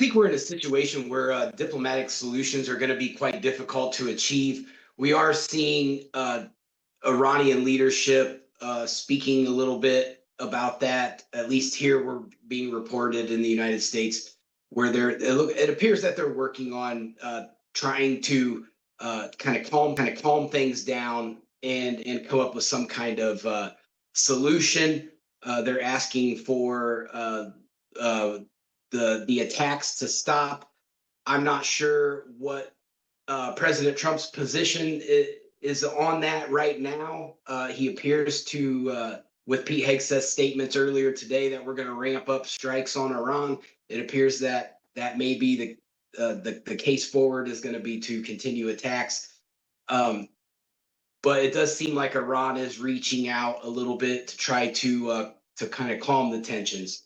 think we're in a situation where diplomatic solutions are going to be quite difficult to achieve. We are seeing Iranian leadership speaking a little bit about that. At least here, we're being reported in the United States, where it appears that they're working on trying to kind of calm things down and come up with some kind of solution. They're asking for the attacks to stop. I'm not sure what President Trump's position is on that right now. He appears to, with Pete Hegseth's statements earlier today, that we're going to ramp up strikes on Iran. It appears that that may be the case forward is going to be to continue attacks. But it does seem like Iran is reaching out a little bit to try to kind of calm the tensions.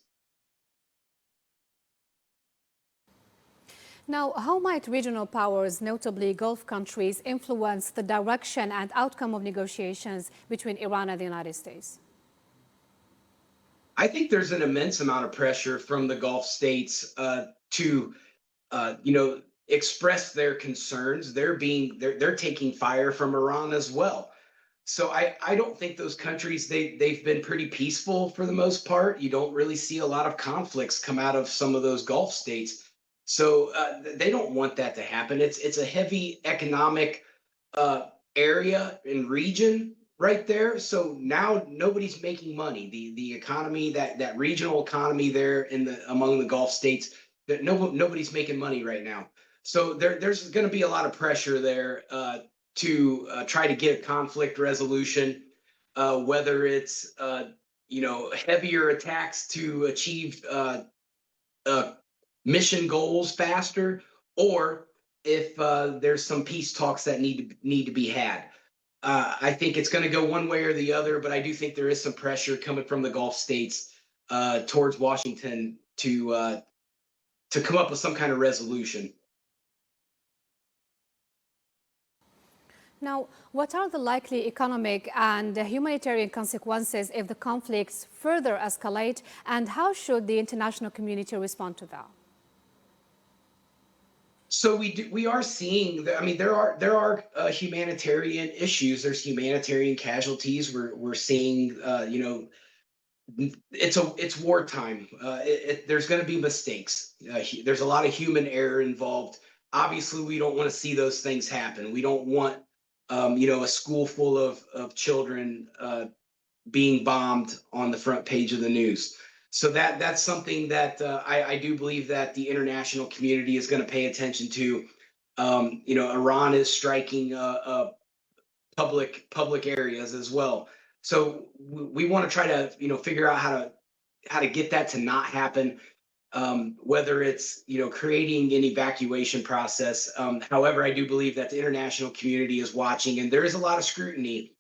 Now, how might regional powers, notably Gulf countries, influence the direction and outcome of negotiations between Iran and the United States? I think there's an immense amount of pressure from the Gulf states to, express their concerns. They're taking fire from Iran as well. So I don't think those countries, they've been pretty peaceful for the most part. You don't really see a lot of conflicts come out of some of those Gulf states. So they don't want that to happen. It's a heavy economic area and region right there. So now nobody's making money. The economy, that regional economy there among the Gulf states, that nobody's making money right now. So there's going to be a lot of pressure there to try to get a conflict resolution, whether it's heavier attacks to achieve mission goals faster, or if there's some peace talks that need to be had. I think it's going to go one way or the other, but I do think there is some pressure coming from the Gulf states towards Washington to come up with some kind of resolution. Now, what are the likely economic and humanitarian consequences if the conflicts further escalate, and how should the international community respond to that? So we are seeing that. I mean, there are humanitarian issues. There's humanitarian casualties. We're seeing, it's wartime. There's going to be mistakes. There's a lot of human error involved. Obviously, we don't want to see those things happen. We don't want, a school full of children being bombed on the front page of the news. So that's something that I do believe that the international community is going to pay attention to. Iran is striking public areas as well. So we want to try to figure out how to get that to not happen. Whether it's creating an evacuation process. However, I do believe that the international community is watching, and there is a lot of scrutiny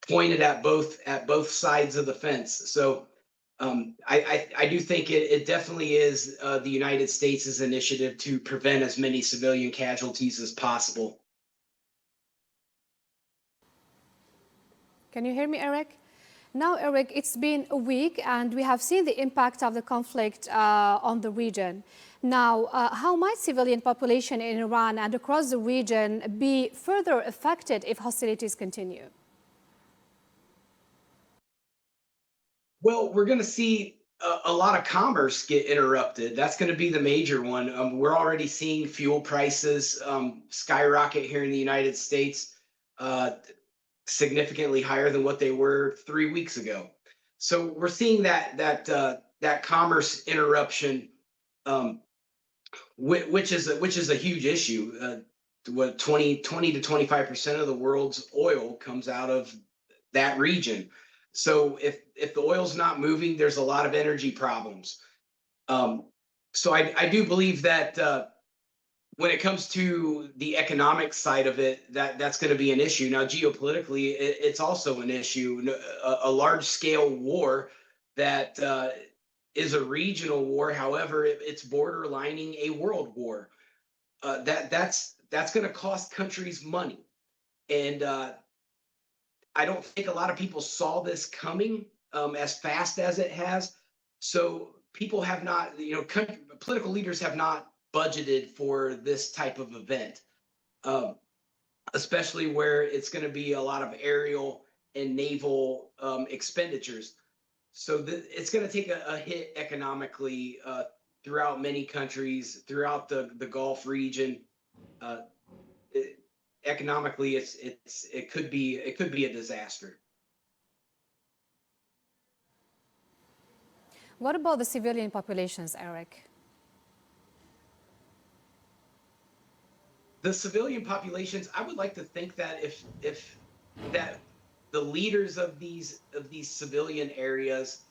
pointed at both sides of the fence. So I do think it definitely is the United States' initiative to prevent as many civilian casualties as possible. Can you hear me, Erik? Now, Erik, it's been a week and we have seen the impact of the conflict on the region. Now, how might civilian population in Iran and across the region be further affected if hostilities continue? Well, we're going to see a lot of commerce get interrupted. That's going to be the major one. We're already seeing fuel prices skyrocket here in the United States, significantly higher than what they were 3 weeks ago. So we're seeing that commerce interruption, which is a huge issue. What 20 to 25% of the world's oil comes out of that region. So if the oil's not moving, there's a lot of energy problems. So I do believe that when it comes to the economic side of it, that's going to be an issue. Now, geopolitically, it's also an issue. A large-scale war that is a regional war. However, it's borderlining a world war. That's going to cost countries money, and I don't think a lot of people saw this coming as fast as it has. So people have not, political leaders have not budgeted for this type of event, um, especially where it's going to be a lot of aerial and naval expenditures. So it's going to take a hit economically throughout many countries, throughout the Gulf region. Uh, it, Economically, it could be a disaster. What about the civilian populations, Erik? The civilian populations, I would like to think that if that the leaders of these civilian areas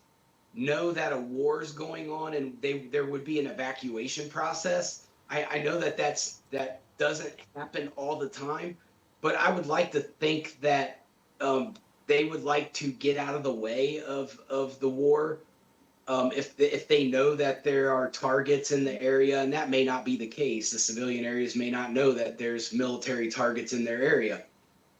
know that a war is going on and there would be an evacuation process. I know that that doesn't happen all the time, but I would like to think that they would like to get out of the way of the war if they know that there are targets in the area, and that may not be the case. The civilian areas may not know that there's military targets in their area.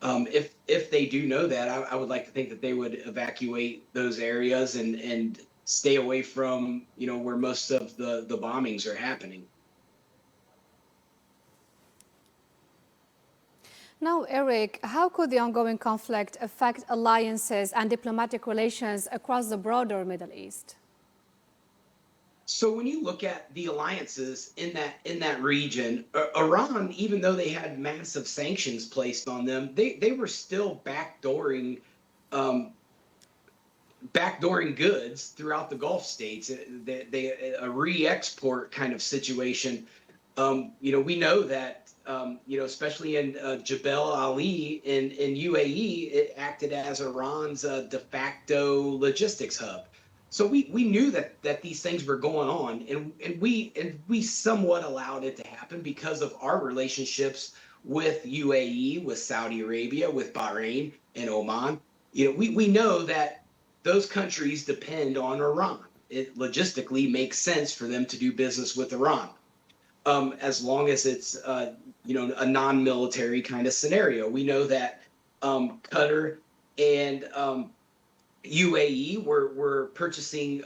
If they do know that, I would like to think that they would evacuate those areas and stay away from where most of the bombings are happening. Now, Erik, how could the ongoing conflict affect alliances and diplomatic relations across the broader Middle East? So when you look at the alliances in that region, Iran, even though they had massive sanctions placed on them, they were still backdooring goods throughout the Gulf states. A re-export kind of situation. We know that especially in Jebel Ali in UAE, it acted as Iran's de facto logistics hub. So we knew that these things were going on, and we somewhat allowed it to happen because of our relationships with UAE, with Saudi Arabia, with Bahrain and Oman. We know that those countries depend on Iran. It logistically makes sense for them to do business with Iran, as long as it's a non-military kind of scenario. We know that Qatar and UAE were purchasing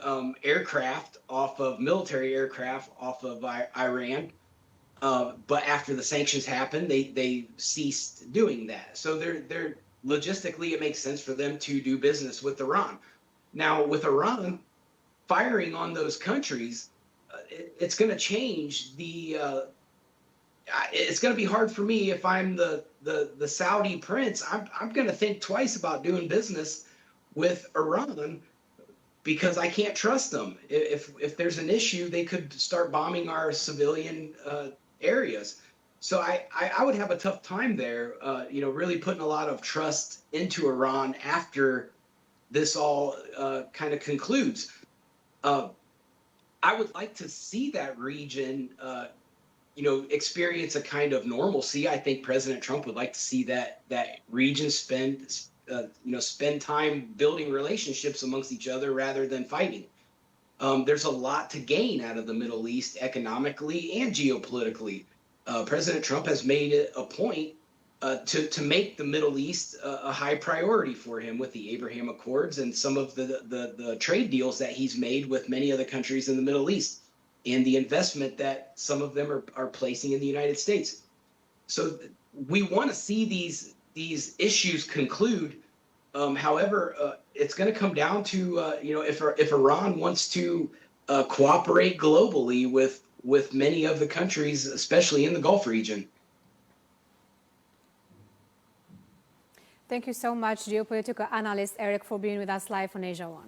military aircraft off of Iran, but after the sanctions happened, they ceased doing that. So they're logistically, it makes sense for them to do business with Iran. Now, with Iran firing on those countries, it's going to change it's going to be hard for me if I'm the Saudi prince. I'm going to think twice about doing business with Iran because I can't trust them. If there's an issue, they could start bombing our civilian areas. So I would have a tough time there, really putting a lot of trust into Iran after this all kind of concludes. I would like to see that region, experience a kind of normalcy. I think President Trump would like to see that region spend time building relationships amongst each other rather than fighting. There's a lot to gain out of the Middle East economically and geopolitically. President Trump has made it a point to make the Middle East a high priority for him with the Abraham Accords and some of the trade deals that he's made with many of the countries in the Middle East and the investment that some of them are placing in the United States. So we want to see these issues conclude. However, it's going to come down to if Iran wants to cooperate globally with many of the countries, especially in the Gulf region. Thank you so much, geopolitical analyst Erik, for being with us live on Asia One.